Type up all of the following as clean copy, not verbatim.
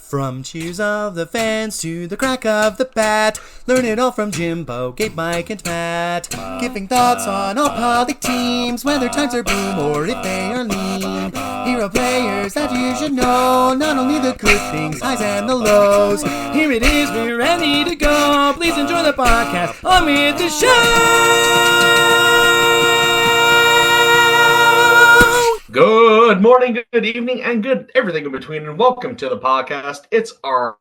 From cheers of the fans to the crack of the bat, learn it all from Jimbo, Gabe, Mike, and Matt. Giving thoughts on all public teams, whether times are boom or if they are lean. Hero players that you should know, not only the good things, highs and the lows. Here it is, we're ready to go. Please enjoy the podcast. On with the show. Good morning, good evening, and good everything in between, and welcome to the podcast. It's our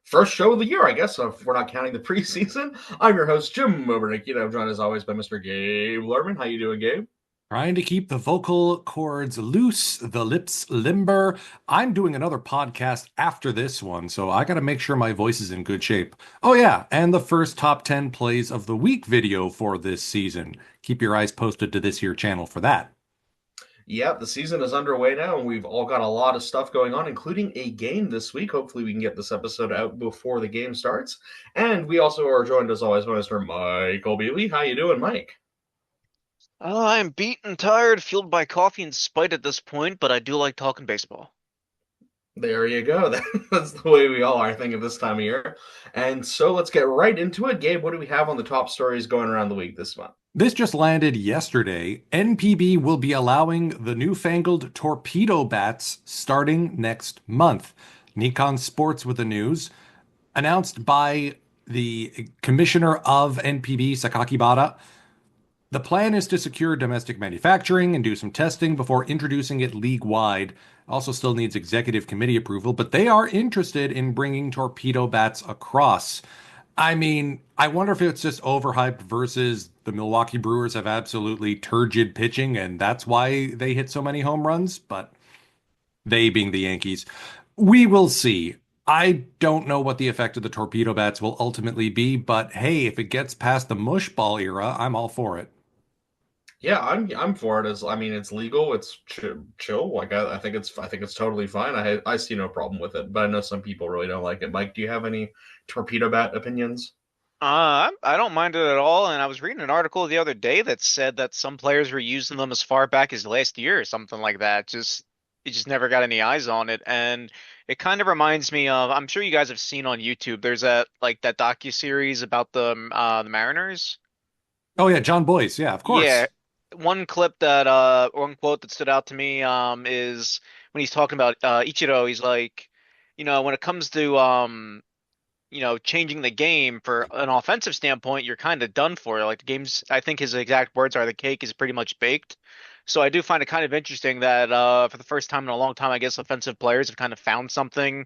first show of the year, I guess, if we're not counting the preseason. I'm your host, Jim Obernick. I'm joined as always by Mr. Gabe Lerman. How you doing, Gabe? Trying to keep the vocal cords loose, the lips limber. I'm doing another podcast after this one, so I got to make sure my voice is in good shape. Oh yeah, and the first top 10 plays of the week video for this season. Keep your eyes posted to this here channel for that. Yep, the season is underway now, and we've all got a lot of stuff going on, including a game this week. Hopefully we can get this episode out before the game starts. And we also are joined, as always, by Mr. Michael Beasley. How you doing, Mike? I'm beaten, tired, fueled by coffee and spite at this point, but I do like talking baseball. There you go. That's the way we all are, I think, at this time of year. And so let's get right into it. Gabe, what do we have on the top stories going around the week this month? This just landed yesterday. NPB will be allowing the newfangled torpedo bats starting next month. Nikon Sports with the news. Announced by the commissioner of NPB, Sakaki Bada. The plan is to secure domestic manufacturing and do some testing before introducing it league-wide. Also still needs executive committee approval, but they are interested in bringing torpedo bats across. I mean, I wonder if it's just overhyped versus the Milwaukee Brewers have absolutely turgid pitching, and that's why they hit so many home runs, but they being the Yankees. We will see. I don't know what the effect of the torpedo bats will ultimately be, but hey, if it gets past the mush ball era, I'm all for it. Yeah, I'm for it. It's legal. It's chill. Like I think it's totally fine. I see no problem with it. But I know some people really don't like it. Mike, do you have any torpedo bat opinions? I don't mind it at all, and I was reading an article the other day that said that some players were using them as far back as last year or something like that. You just never got any eyes on it, and it kind of reminds me of, I'm sure you guys have seen on YouTube, there's that docu-series about the Mariners. Oh yeah, John Boyce, yeah, of course. Yeah. One quote that stood out to me is when he's talking about Ichiro. He's like, when it comes to changing the game for an offensive standpoint, you're kind of done for. Like the game's, I think his exact words are, the cake is pretty much baked. So I do find it kind of interesting that for the first time in a long time, I guess offensive players have kind of found something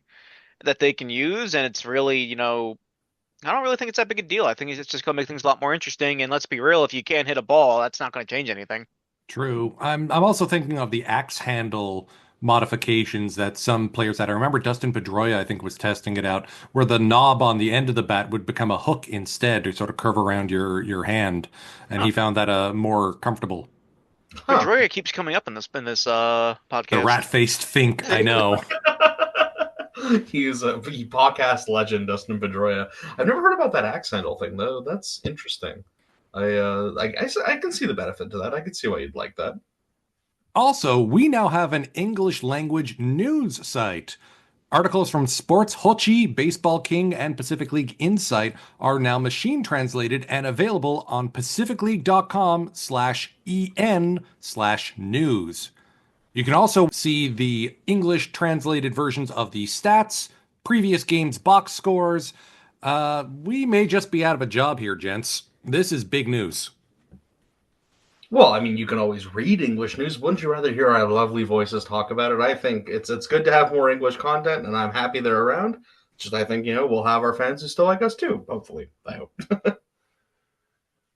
that they can use, and it's really, I don't really think it's that big a deal. I think it's just going to make things a lot more interesting. And let's be real, if you can't hit a ball, that's not going to change anything. True. I'm also thinking of the axe handle modifications that some players had. I remember Dustin Pedroia, I think, was testing it out, where the knob on the end of the bat would become a hook instead to sort of curve around your hand. And he found that more comfortable. Pedroia keeps coming up in this podcast. The rat-faced Fink, I know. He's a podcast legend, Dustin Pedroia. I've never heard about that axe handle thing, though. That's interesting. I can see the benefit to that. I can see why you'd like that. Also, we now have an English language news site. Articles from Sports Hochi, Baseball King, and Pacific League Insight are now machine translated and available on pacificleague.com/en/news. You can also see the English translated versions of the stats, previous games' box scores. We may just be out of a job here, gents. This is big news. Well, I mean, you can always read English news. Wouldn't you rather hear our lovely voices talk about it? I think it's good to have more English content, and I'm happy they're around. Just I think, we'll have our fans who still like us too, hopefully. I hope.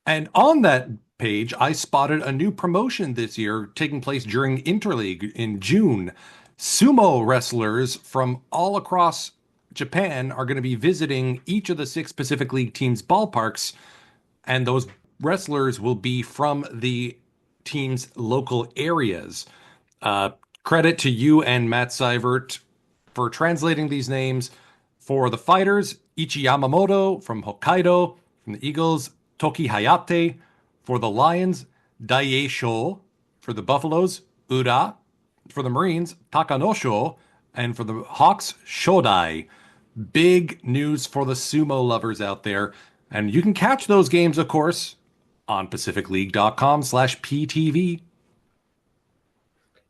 And on that page, I spotted a new promotion this year taking place during Interleague in June. Sumo wrestlers from all across Japan are going to be visiting each of the 6 Pacific League teams' ballparks, and those wrestlers will be from the team's local areas. Credit to you and Matt Seivert for translating these names. For the fighters, Ichi Yamamoto from Hokkaido. From the Eagles, Toki Hayate. For the Lions, Daie Sho. For the Buffaloes, Ura. For the Marines, Takanosho. And for the Hawks Shodai, big news for the sumo lovers out there. And you can catch those games, of course, on pacificleague.com/PTV.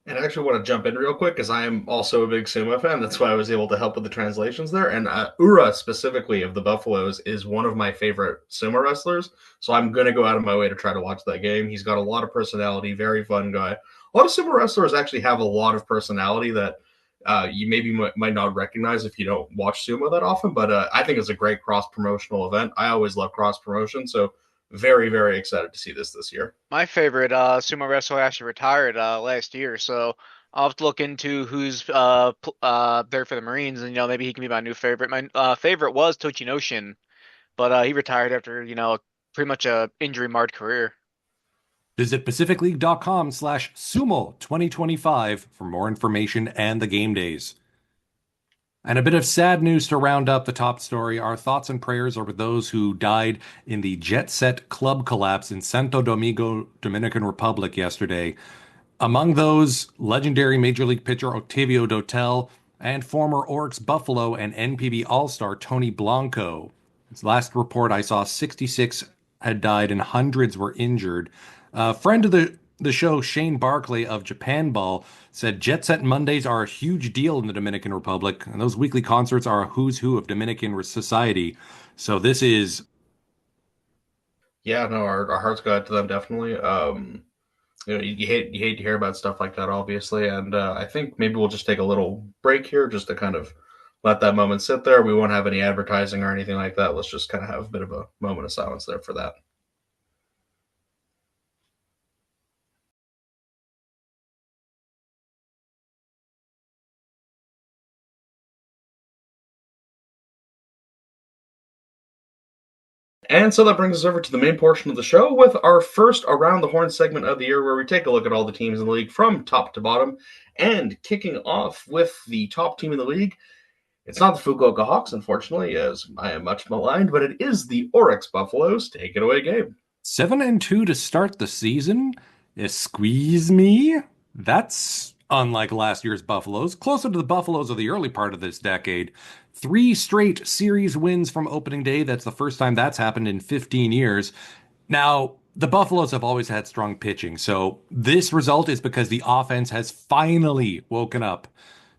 And I actually want to jump in real quick because I am also a big sumo fan. That's why I was able to help with the translations there. And Ura, specifically of the Buffaloes, is one of my favorite sumo wrestlers. So I'm going to go out of my way to try to watch that game. He's got a lot of personality, very fun guy. A lot of sumo wrestlers actually have a lot of personality that you maybe might not recognize if you don't watch sumo that often. But I think it's a great cross promotional event. I always love cross promotion. So very, very excited to see this year. My favorite sumo wrestler actually retired last year, so I'll have to look into who's there for the Marines, and maybe he can be my new favorite. My favorite was Tochinoshin, but he retired after pretty much a injury marred career. Visit pacificleague.com/sumo2025 for more information and the game days. And a bit of sad news to round up the top story. Our thoughts and prayers are with those who died in the Jet Set Club collapse in Santo Domingo, Dominican Republic yesterday. Among those, legendary Major League pitcher Octavio Dotel and former Oryx Buffalo and NPB All-Star Tony Blanco. His last report I saw, 66 had died and hundreds were injured. A friend of the show, Shane Barclay of Japan Ball, said Jet Set Mondays are a huge deal in the Dominican Republic, and those weekly concerts are a who's who of Dominican society. So this is... Yeah, no, our hearts go out to them definitely. You hate to hear about stuff like that, obviously, and I think maybe we'll just take a little break here just to kind of let that moment sit there. We won't have any advertising or anything like that. Let's just kind of have a bit of a moment of silence there for that. And so that brings us over to the main portion of the show with our first Around the Horn segment of the year, where we take a look at all the teams in the league from top to bottom. And kicking off with the top team in the league, it's not the Fukuoka Hawks, unfortunately, as I am much maligned, but it is the Oryx Buffaloes. Take it away, Gabe. 7-2 to start the season? Squeeze me? That's unlike last year's Buffaloes, closer to the Buffaloes of the early part of this decade. 3 straight series wins from opening day. That's the first time that's happened in 15 years. Now, the Buffaloes have always had strong pitching, so this result is because the offense has finally woken up.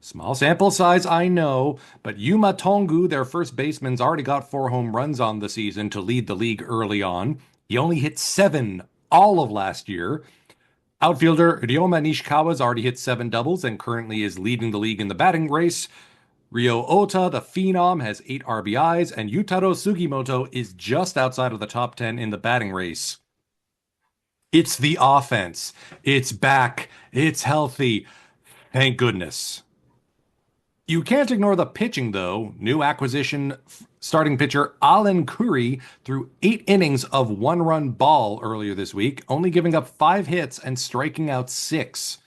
Small sample size, I know, but Yuma Tongu, their first baseman's already got 4 home runs on the season to lead the league early on. He only hit 7 all of last year. Outfielder Ryoma Nishikawa's already hit 7 doubles and currently is leading the league in the batting race. Ryo Ota, the Phenom, has 8 RBIs, and Yutaro Sugimoto is just outside of the top 10 in the batting race. It's the offense. It's back. It's healthy. Thank goodness. You can't ignore the pitching, though. New acquisition starting pitcher Alan Curry threw 8 innings of 1-run ball earlier this week, only giving up 5 hits and striking out 6.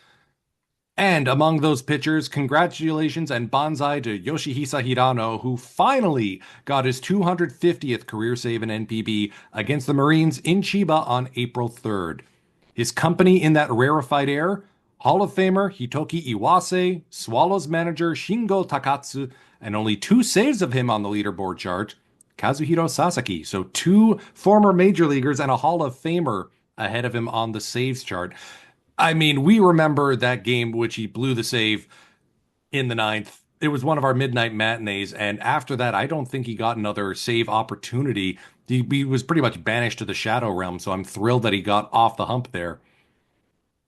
And among those pitchers, congratulations and bonsai to Yoshihisa Hirano, who finally got his 250th career save in NPB against the Marines in Chiba on April 3rd. His company in that rarefied air, Hall of Famer Hitoki Iwase, Swallows manager Shingo Takatsu, and only 2 saves of him on the leaderboard chart, Kazuhiro Sasaki. So 2 former major leaguers and a Hall of Famer ahead of him on the saves chart. I mean, we remember that game which he blew the save in the 9th. It was one of our midnight matinees, and after that, I don't think he got another save opportunity. He was pretty much banished to the Shadow Realm, so I'm thrilled that he got off the hump there.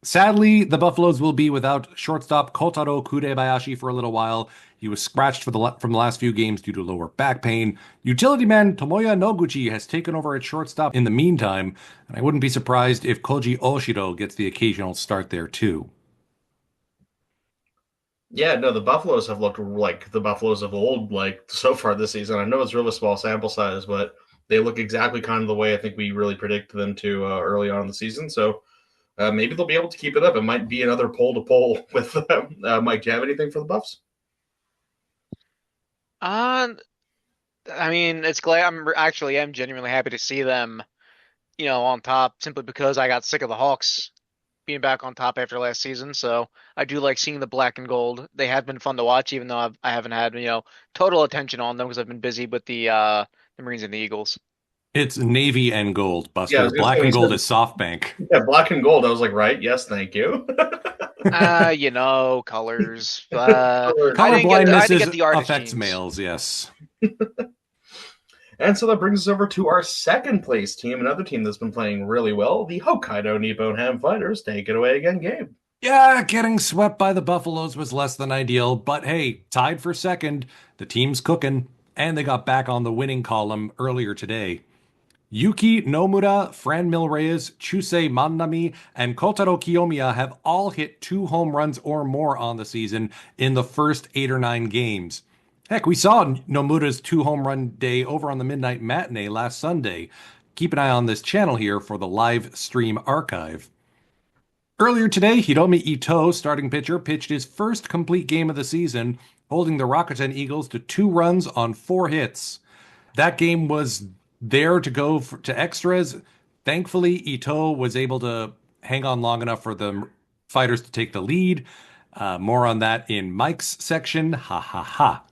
Sadly, the Buffaloes will be without shortstop Kotaro Kurebayashi for a little while. He was scratched from the last few games due to lower back pain. Utility man Tomoya Noguchi has taken over at shortstop in the meantime, and I wouldn't be surprised if Koji Oshiro gets the occasional start there too. Yeah, no, the Buffaloes have looked like the Buffaloes of old, like so far this season. I know it's really small sample size, but they look exactly kind of the way I think we really predicted them to early on in the season. So maybe they'll be able to keep it up. It might be another poll to poll with them. Mike, do you have anything for the Buffs? Uh, I mean, it's glad actually am genuinely happy to see them, on top simply because I got sick of the Hawks being back on top after last season. So I do like seeing the black and gold. They have been fun to watch, even though I haven't had, total attention on them because I've been busy with the Marines and the Eagles. It's navy and gold, Yeah, I Buster. was gonna say Black when you and gold said is SoftBank. yeah, black and gold. I was like, right, yes, thank you. Colors. Colors. Color I blindness didn't is get the artist affects genes. males, yes. And so that brings us over to our second place team, another team that's been playing really well, the Hokkaido Nippon Ham Fighters. Take it away again, Gabe. Yeah, getting swept by the Buffaloes was less than ideal, but hey, tied for second. The team's cooking, and they got back on the winning column earlier today. Yuki Nomura, Fran Milreyes, Chusei Manami, and Kotaro Kiyomiya have all hit 2 home runs or more on the season in the first 8 or 9 games. Heck, we saw Nomura's 2 home run day over on the Midnight Matinee last Sunday. Keep an eye on this channel here for the live stream archive. Earlier today, Hiromi Ito, starting pitcher, pitched his first complete game of the season, holding the Rakuten Eagles to 2 runs on 4 hits. That game was there to go to extras. Thankfully, Ito was able to hang on long enough for the fighters to take the lead. More on that in Mike's section. Ha ha ha.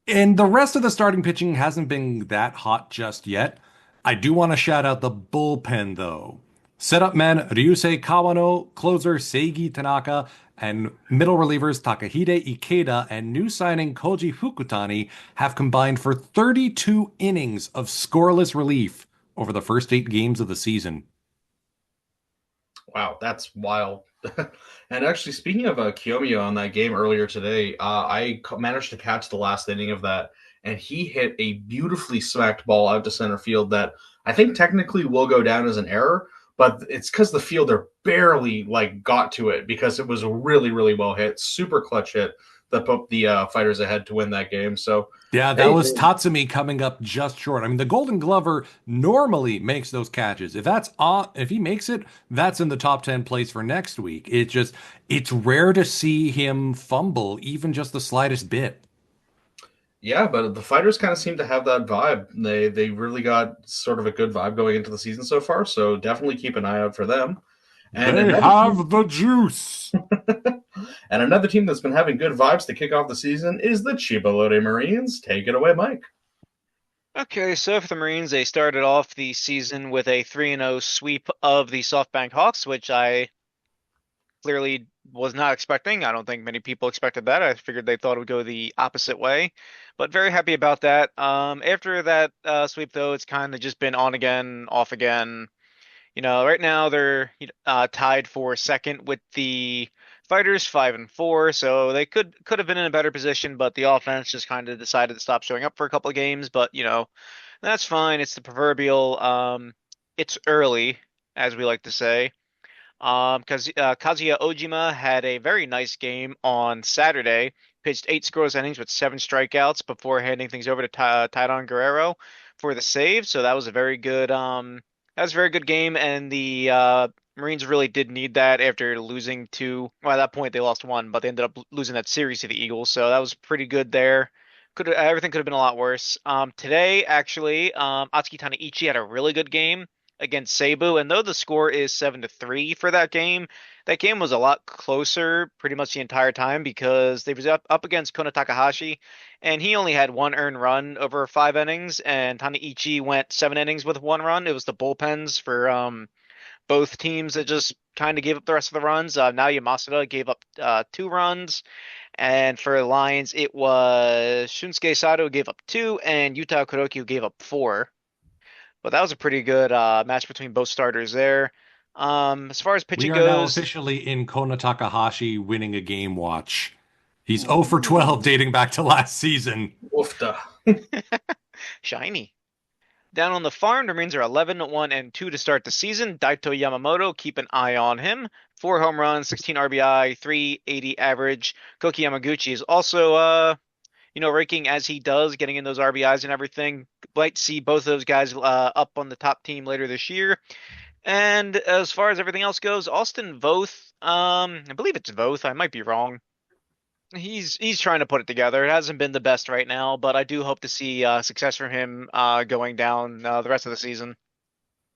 And the rest of the starting pitching hasn't been that hot just yet. I do want to shout out the bullpen, though. Setup man Ryusei Kawano, closer Seigi Tanaka, and middle relievers Takahide Ikeda and new signing Koji Fukutani have combined for 32 innings of scoreless relief over the first 8 games of the season. Wow, that's wild. And actually, speaking of Kiyomiya on that game earlier today, managed to catch the last inning of that, and he hit a beautifully smacked ball out to center field that I think technically will go down as an error, but it's because the fielder barely got to it because it was a really, really well hit, super clutch hit that put the fighters ahead to win that game. So, Yeah, that hey, was Tatsumi coming up just short. I mean, the Golden Glover normally makes those catches. If he makes it, that's in the top 10 place for next week. It's rare to see him fumble even just the slightest bit. yeah, but the fighters kind of seem to have that vibe. They really got sort of a good vibe going into the season so far. So definitely keep an eye out for them. And They another team, have the juice. and another team that's been having good vibes to kick off the season is the Chibalode Marines. Take it away, Mike. Okay, so for the Marines, they started off the season with a 3-0 sweep of the SoftBank Hawks, which I clearly was not expecting. I don't think many people expected that. I figured they thought it would go the opposite way, but very happy about that. After that sweep, though, it's kind of just been on again, off again. Right now they're tied for second with the Fighters, 5-4, so they could have been in a better position, but the offense just kind of decided to stop showing up for a couple of games. But that's fine. It's the proverbial it's early, as we like to say. Because Kazuya Ojima had a very nice game on Saturday, pitched 8 scoreless innings with 7 strikeouts before handing things over to Tydon Guerrero for the save. So that was a very good game, and the Marines really did need that after losing to. Well, at that point they lost one, but they ended up losing that series to the Eagles. So that was pretty good there. Everything could have been a lot worse. Today, actually, Atsuki Taneichi had a really good game against Seibu, and though the score is 7-3 for that game was a lot closer pretty much the entire time because they was up against Kona Takahashi, and he only had one earned run over 5 innings, and Taneichi went 7 innings with 1 run. It was the bullpens for both teams that just kind of gave up the rest of the runs. Naoya Masada gave up 2 runs, and for the Lions, it was Shunsuke Sato who gave up 2, and Yuta Kuroki who gave up 4. But that was a pretty good match between both starters there. As far as We pitching are now goes, officially in Kona Takahashi winning a game watch. He's 0 for Ooh, 12 dating back to last season. woofda. shiny. Down on the farm, the Marines are 11-1-2 to start the season. Daito Yamamoto, keep an eye on him. 4 home runs, 16 RBI, 380 average. Koki Yamaguchi is also, raking as he does, getting in those RBIs and everything. Like to see both of those guys up on the top team later this year. And as far as everything else goes, Austin Voth, I believe it's Voth. I might be wrong. He's trying to put it together. It hasn't been the best right now, but I do hope to see success from him going down the rest of the season.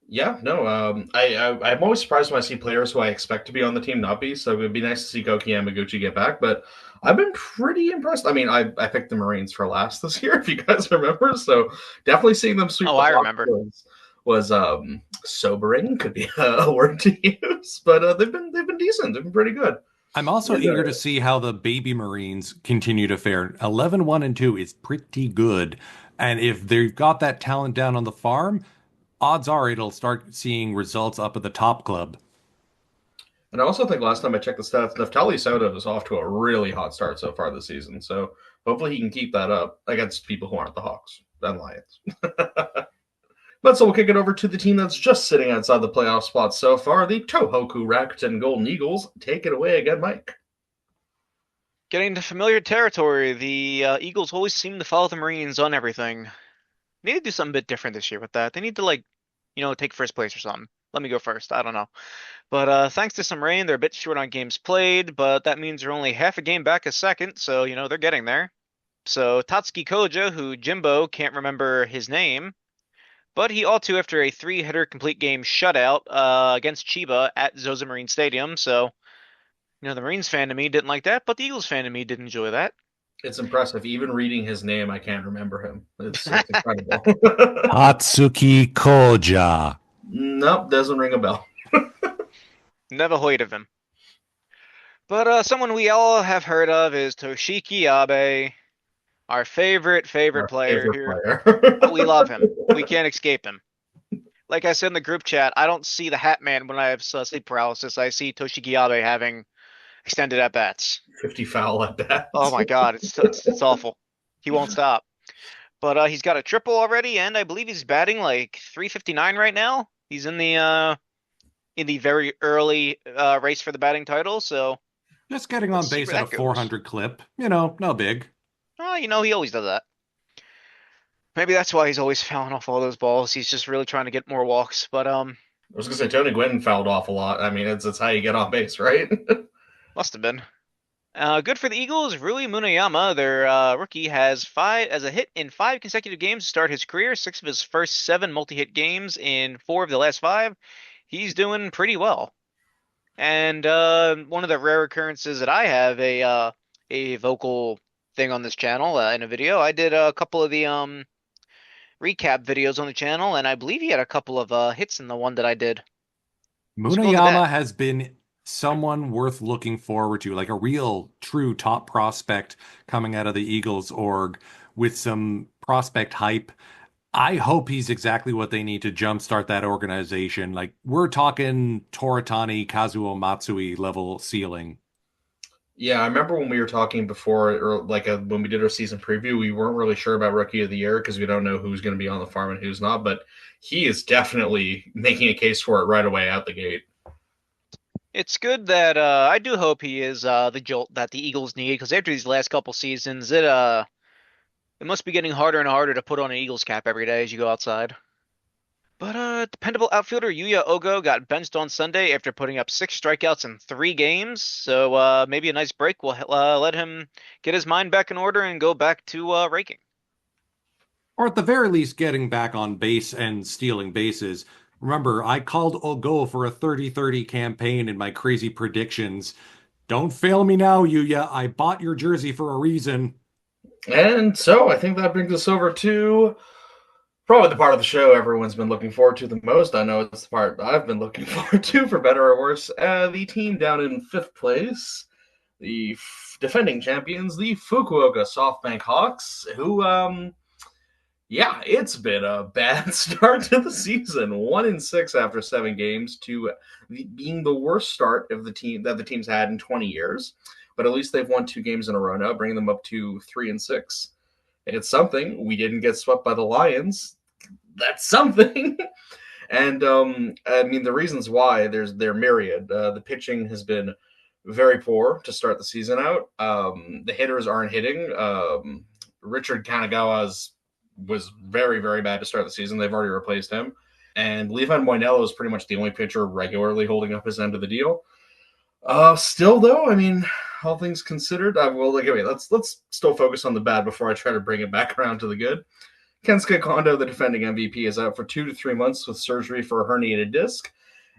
Yeah, no, I'm always surprised when I see players who I expect to be on the team not be. So it would be nice to see Koki Yamaguchi get back. But I've been pretty impressed. I mean, I picked the Marines for last this year, if you guys remember. So definitely seeing them sweep Oh, the I Hawks remember. was sobering. Could be a word to use, but they've been decent. They've been pretty good. I'm also And, eager to see how the baby Marines continue to fare. 11, 1, and 2 is pretty good. And if they've got that talent down on the farm, odds are it'll start seeing results up at the top club. And I also think last time I checked the stats, Neftali Soto is off to a really hot start so far this season. So hopefully he can keep that up against people who aren't the Hawks and Lions. But so we'll kick it over to the team that's just sitting outside the playoff spot so far, the Tohoku Rakuten Golden Eagles. Take it away again, Mike. Getting into familiar territory, the Eagles always seem to follow the Marines on everything. They need to do something a bit different this year with that. They need to take first place or something. Let me go first. I don't know. But thanks to some rain, they're a bit short on games played, but that means they're only half a game back a second, so they're getting there. So Tatsuki Koja, who Jimbo can't remember his name, but he ought to after a three-hitter complete game shutout against Chiba at Zozo Marine Stadium. So, the Marines fan to me didn't like that, but the Eagles fan to me did enjoy that. It's impressive. Even reading his name, I can't remember him. It's incredible. Tatsuki Koja. Nope, doesn't ring a bell. Never heard of him. But someone we all have heard of is Toshiki Abe, our favorite Our player favorite here. player. We love him. We can't escape him. Like I said in the group chat, I don't see the Hat Man when I have sleep paralysis. I see Toshiki Abe having extended at bats. 50 foul at bats. Oh my God, it's awful. He won't stop. But he's got a triple already, and I believe he's batting like 359 right now. He's in the very early race for the batting title. So Just getting let's on see base where at a that goes. 400 clip. No big. Oh, he always does that. Maybe that's why he's always fouling off all those balls. He's just really trying to get more walks. But I was gonna say Tony Gwynn fouled off a lot. I mean, it's how you get on base, right? must have been. Good for the Eagles. Rui Munayama, their rookie, has a hit in 5 consecutive games to start his career. 6 of his first 7 multi-hit games in 4 of the last 5. He's doing pretty well. And one of the rare occurrences that I have a vocal thing on this channel in a video. I did a couple of the recap videos on the channel, and I believe he had a couple of hits in the one that I did. So go look at Munayama that. has been someone worth looking forward to, like a real true top prospect coming out of the Eagles org with some prospect hype. I hope he's exactly what they need to jumpstart that organization. Like we're talking Toratani, Kazuo Matsui level ceiling. Yeah, I remember when we were talking before, or like when we did our season preview, we weren't really sure about Rookie of the Year because we don't know who's going to be on the farm and who's not. But he is definitely making a case for it right away out the gate. It's good that I do hope he is the jolt that the Eagles need, because after these last couple seasons, it must be getting harder and harder to put on an Eagles cap every day as you go outside. But dependable outfielder Yuya Ogo got benched on Sunday after putting up 6 strikeouts in 3 games. So maybe a nice break will let him get his mind back in order and go back to raking. Or at the very least, getting back on base and stealing bases. Remember, I called Ogo for a 30-30 campaign in my crazy predictions. Don't fail me now, Yuya. I bought your jersey for a reason. And so I think that brings us over to probably the part of the show everyone's been looking forward to the most. I know it's the part I've been looking forward to, for better or worse. The team down in 5th place, the defending champions, the Fukuoka SoftBank Hawks, who, yeah, it's been a bad start to the season. 1-6 after 7 games, to being the worst start of the team that the team's had in 20 years. But at least they've won 2 games in a row now, bringing them up to 3-6. It's something. We didn't get swept by the Lions. That's something. And I mean, the reasons why they're myriad. The pitching has been very poor to start the season out. The hitters aren't hitting. Richard Kanagawa's was very, very bad to start the season. They've already replaced him. And Levan Moinello is pretty much the only pitcher regularly holding up his end of the deal. Still, though, I mean, all things considered, let's still focus on the bad before I try to bring it back around to the good. Kensuke Kondo, the defending MVP, is out for 2 to 3 months with surgery for a herniated disc.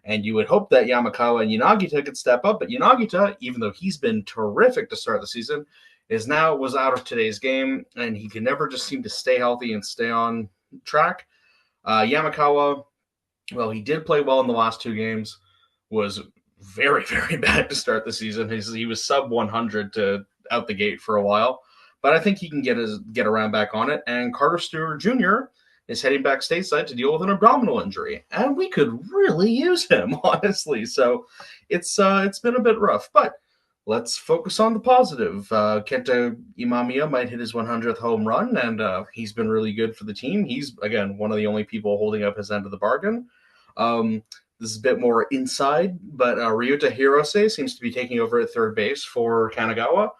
And you would hope that Yamakawa and Yanagita could step up, but Yanagita, even though he's been terrific to start the season, was out of today's game, and he can never just seem to stay healthy and stay on track. Yamakawa, well, he did play well in the last 2 games, was very, very bad to start the season. He was sub 100 to out the gate for a while, but I think he can get around back on it. And Carter Stewart Jr. is heading back stateside to deal with an abdominal injury, and we could really use him, honestly. So it's been a bit rough, but let's focus on the positive. Kenta Imamiya might hit his 100th home run, and he's been really good for the team. He's, again, one of the only people holding up his end of the bargain. This is a bit more inside, but Ryuta Hirose seems to be taking over at third base for Kanagawa,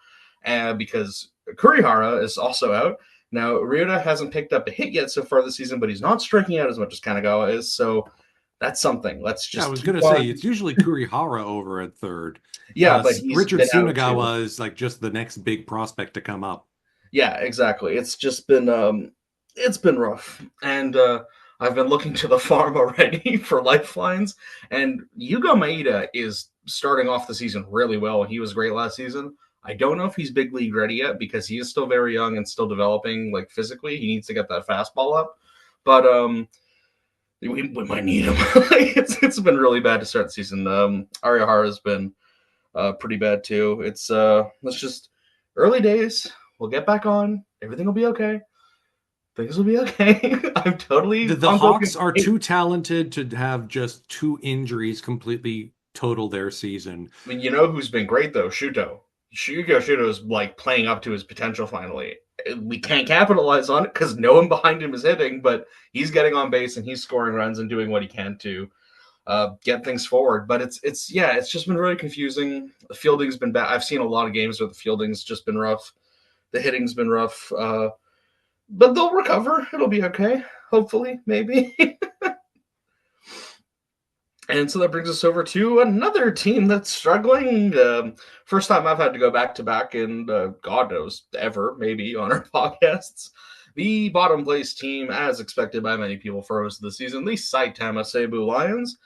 because Kurihara is also out. Now, Ryuta hasn't picked up a hit yet so far this season, but he's not striking out as much as Kanagawa is, so that's something. Let's just. I was going to say, it's usually Kurihara over at third. Yeah, but Richard Sunagawa is like just the next big prospect to come up. Yeah, exactly. It's just been rough, and I've been looking to the farm already for lifelines. And Yugo Maeda is starting off the season really well. He was great last season. I don't know if he's big league ready yet because he is still very young and still developing, like physically. He needs to get that fastball up, but we might need him. It's been really bad to start the season. Arihara has been pretty bad too. It's just early days. We'll get back on. Everything will be okay. Things will be okay. I'm totally. The Hawks are too talented to have just 2 injuries completely total their season. I mean, you know who's been great though? Shuto. Shuto is like playing up to his potential finally. We can't capitalize on it because no one behind him is hitting, but he's getting on base and he's scoring runs and doing what he can to get things forward. But it's just been really confusing. The fielding's been bad. I've seen a lot of games where the fielding's just been rough. The hitting's been rough. But they'll recover. It'll be okay. Hopefully, maybe. And so that brings us over to another team that's struggling. First time I've had to go back-to-back in God knows ever, maybe, on our podcasts. The bottom place team, as expected by many people for most of the season, the Saitama Seibu Lions.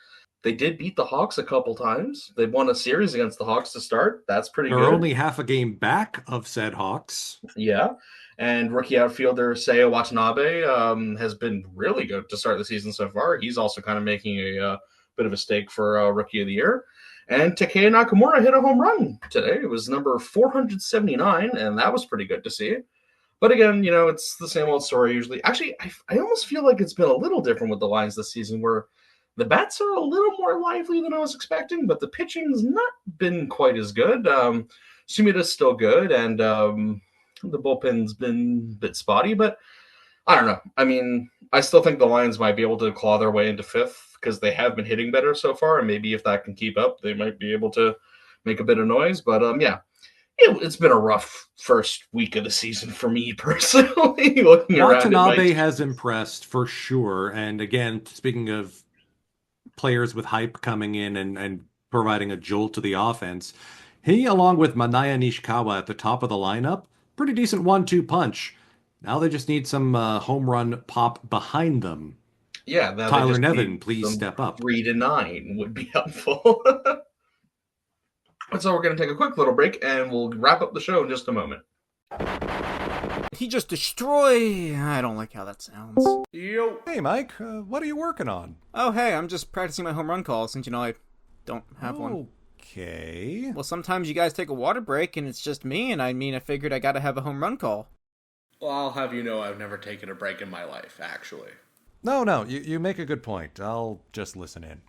They did beat the Hawks a couple times. They won a series against the Hawks to start. That's pretty good. They're only half a game back of said Hawks. Yeah. And rookie outfielder Seiya Watanabe has been really good to start the season so far. He's also kind of making a bit of a stake for Rookie of the Year. And Takeo Nakamura hit a home run today. It was number 479, and that was pretty good to see. But again, it's the same old story usually. Actually, I almost feel like it's been a little different with the Lions this season, where the bats are a little more lively than I was expecting, but the pitching's not been quite as good. Sumida's still good, and the bullpen's been a bit spotty, but I don't know. I mean, I still think the Lions might be able to claw their way into 5th because they have been hitting better so far, and maybe if that can keep up, they might be able to make a bit of noise. But it's been a rough first week of the season for me personally. Looking around, Watanabe has impressed for sure. And again, speaking of players with hype coming in and providing a jolt to the offense, he, along with Manaya Nishikawa at the top of the lineup, pretty decent 1-2 punch. Now they just need some home run pop behind them. Yeah, Tyler Nevin, please step up. 3 to 9 would be helpful. So we're going to take a quick little break, and we'll wrap up the show in just a moment. He just destroy. I don't like how that sounds. Yo. Hey, Mike, what are you working on? Oh, hey, I'm just practicing my home run call since I don't have one. Okay. Well, sometimes you guys take a water break and it's just me, and I figured I gotta have a home run call. Well, I'll have you know I've never taken a break in my life, actually. No, you make a good point. I'll just listen in.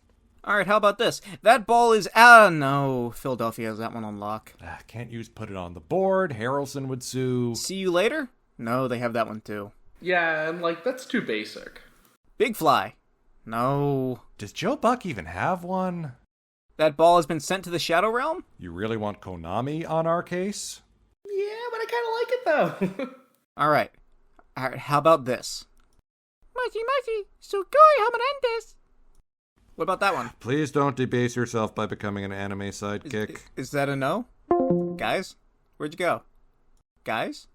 Alright, how about this? That ball is no. Philadelphia has that one on lock. Can't use put it on the board. Harrelson would sue. See you later? No, they have that one too. Yeah, and that's too basic. Big fly. No. Does Joe Buck even have one? That ball has been sent to the Shadow Realm? You really want Konami on our case? Yeah, but I kind of like it, though. Alright, how about this? Mighty, sugoi hamanentes. What about that one? Please don't debase yourself by becoming an anime sidekick. Is that a no? Guys? Where'd you go? Guys?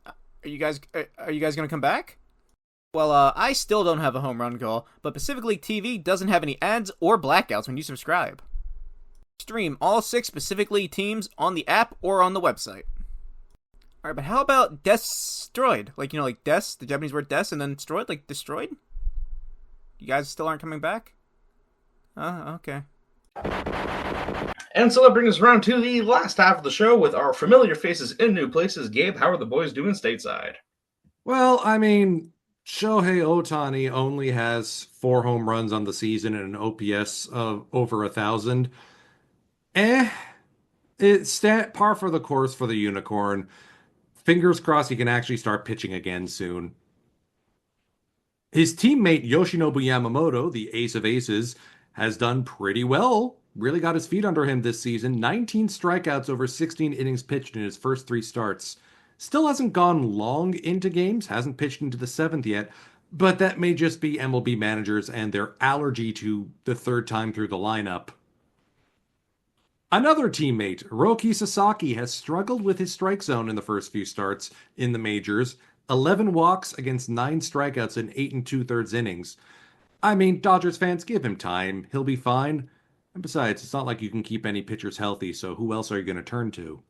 Are you guys gonna come back? Well, I still don't have a home run goal, but Pacific League TV doesn't have any ads or blackouts when you subscribe. Stream all 6 Pacific League teams on the app or on the website. Alright, but how about destroyed? Like, like des, the Japanese word des, and then destroyed, like destroyed? You guys still aren't coming back? Okay. And so that brings us around to the last half of the show with our familiar faces in new places. Gabe, how are the boys doing stateside? Well, I mean, Shohei Ohtani only has 4 home runs on the season and an OPS of over 1,000. It's par for the course for the unicorn. Fingers crossed he can actually start pitching again soon. His teammate Yoshinobu Yamamoto, the ace of aces, has done pretty well. Really got his feet under him this season. 19 strikeouts over 16 innings pitched in his first 3 starts. Still hasn't gone long into games, hasn't pitched into the 7th yet, but that may just be MLB managers and their allergy to the third time through the lineup. Another teammate, Roki Sasaki, has struggled with his strike zone in the first few starts in the majors. 11 walks against 9 strikeouts in 8 2/3 innings. I mean, Dodgers fans, give him time. He'll be fine. And besides, it's not like you can keep any pitchers healthy, so who else are you going to turn to?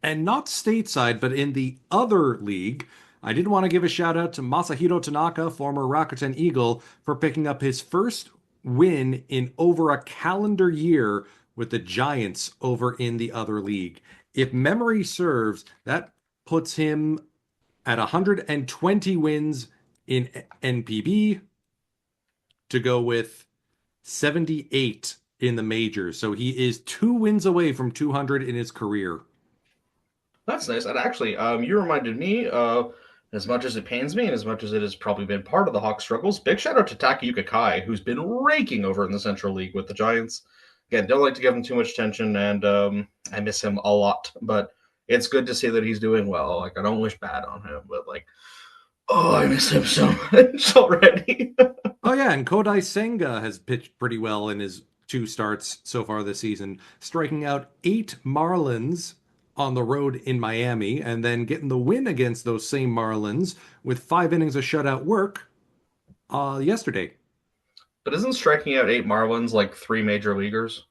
And not stateside, but in the other league, I did want to give a shout out to Masahiro Tanaka, former Rakuten Eagle, for picking up his first win in over a calendar year with the Giants over in the other league. If memory serves, that puts him at 120 wins in NPB to go with 78 in the majors. So he is 2 wins away from 200 in his career. That's nice. And actually, you reminded me, as much as it pains me and as much as it has probably been part of the Hawks' struggles, big shout out to Takayuka Kai, who's been raking over in the Central League with the Giants. Again, don't like to give him too much attention, and I miss him a lot. But it's good to see that he's doing well. Like, I don't wish bad on him, but I miss him so much already. Oh, yeah, and Kodai Senga has pitched pretty well in his 2 starts so far this season, striking out 8 Marlins on the road in Miami, and then getting the win against those same Marlins with 5 innings of shutout work yesterday. But isn't striking out 8 Marlins like 3 major leaguers?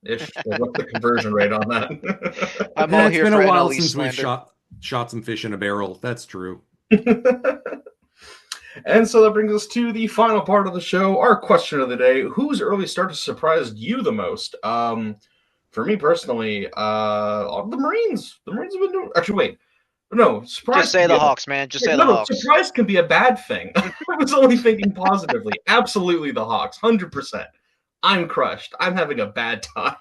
Ish. What's the conversion rate on that? I'm all It's here been for a while NLE since we've slander. shot some fish in a barrel. That's true. And so that brings us to the final part of the show, our question of the day. Whose early start has surprised you the most? For me personally, the Marines. The Marines have been doing... Actually, wait. No, surprise. Just say the Hawks, man. Just say the Hawks. Surprise can be a bad thing. I was only thinking positively. Absolutely the Hawks. 100%. I'm crushed. I'm having a bad time.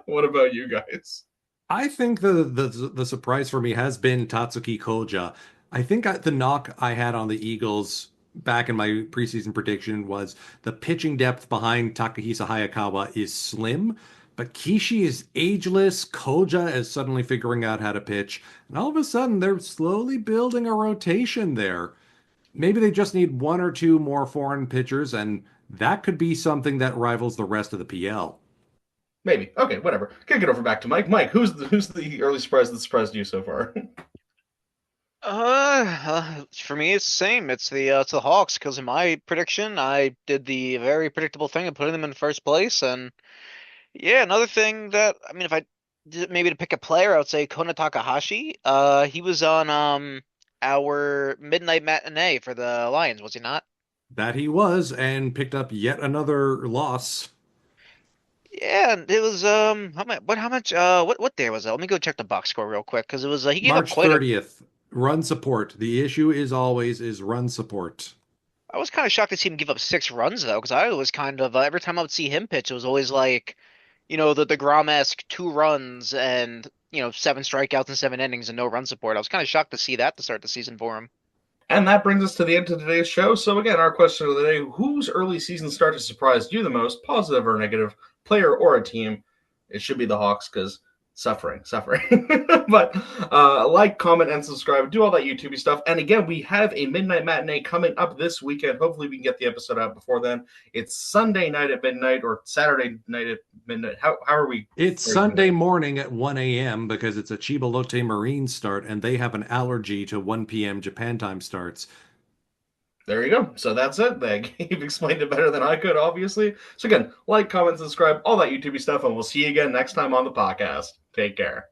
What about you guys? I think the surprise for me has been Tatsuki Koja. I think the knock I had on the Eagles back in my preseason prediction was the pitching depth behind Takahisa Hayakawa is slim, but Kishi is ageless. Koja is suddenly figuring out how to pitch, and all of a sudden they're slowly building a rotation there. Maybe they just need 1 or 2 more foreign pitchers, and that could be something that rivals the rest of the PL. Maybe. Okay, whatever. Kick it over back to Mike. Mike, who's the early surprise that surprised you so far? For me, it's the same. It's the Hawks, because in my prediction, I did the very predictable thing of putting them in first place. And yeah, another thing that, I mean, if I did maybe to pick a player, I would say Kona Takahashi. He was on our midnight matinee for the Lions, was he not? That he was, and picked up yet another loss. Yeah, and it was what day was it? Let me go check the box score real quick, because it was he gave up March quite a 30th. Run support. The issue is always run support. I was kind of shocked to see him give up 6 runs though, because I was kind of every time I would see him pitch, it was always like, the DeGrom-esque 2 runs and 7 strikeouts and 7 innings and no run support. I was kind of shocked to see that to start the season for him. And that brings us to the end of today's show. So again, our question of the day, whose early season start has surprised you the most, positive or negative, player or a team? It should be the Hawks, because Suffering. But like, comment, and subscribe. Do all that YouTube stuff. And again, we have a midnight matinee coming up this weekend. Hopefully, we can get the episode out before then. It's Sunday night at midnight or Saturday night at midnight. How are we? It's Sunday morning at 1 a.m. because it's a Chibalote Marine start, and they have an allergy to 1 p.m. Japan time starts. There you go. So that's it. You've explained it better than I could, obviously. So again, like, comment, subscribe, all that YouTube stuff, and we'll see you again next time on the podcast. Take care.